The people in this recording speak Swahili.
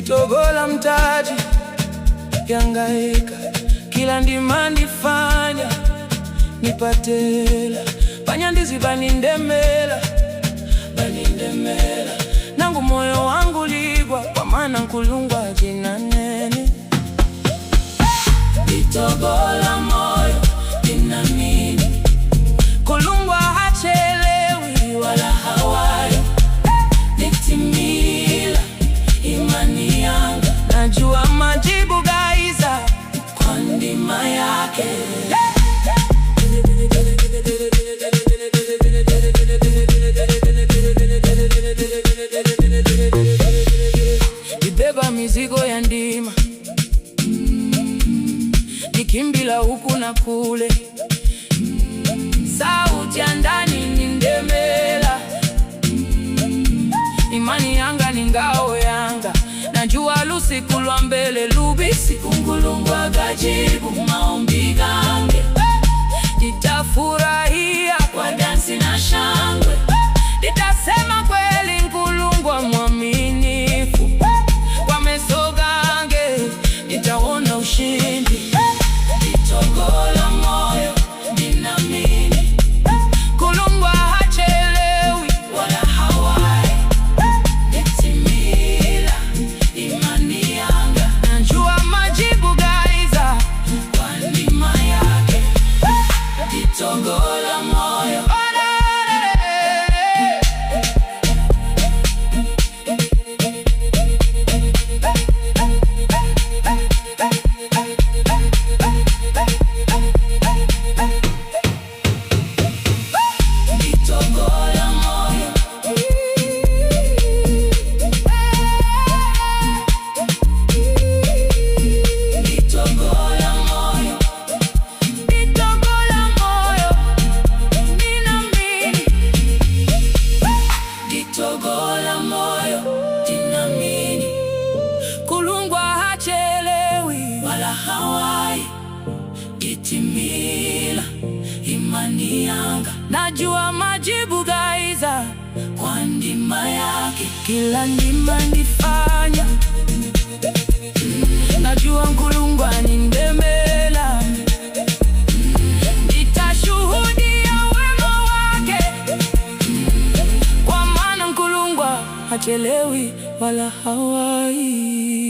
Nitogola mtaji yangaika, kila ndima ndifanya nipatela, banyandizi banindemela nangu moyo wangu ligwa, kwa maana nkulungwa jina nene. Nitogola moyo dinamini, kulungwa hachelewi wala hawai, nitimila imani yanga, najua majibu gaiza kwa ndima yake. Nibeba mizigo ya ndima, nikimbila huku na kule, sauti ya ndani nindemela, imani yanga ni ngao yanga, najua lusiku lwa mbele lubisi, kungulungwa gajibu maombi gange, nitafurahia kwa dansi na shangwe, nitasema kweli nkulungwa mwaminifu, kwa meso gange nitaona ushindi. Nitogola moyo dinamini, kulungwa hachelewi wala hawai, nitimila imani yanga, najua majibu gaiza kwa ndima yake. Nitogola moyo hawai, itimila imani yanga, najua majibu gaiza kwa ndima yake. Kila ndima ndifanya najua nkulungwa nindemela, nitashuhudia wema wake, kwa maana nkulungwa hachelewi wala hawai.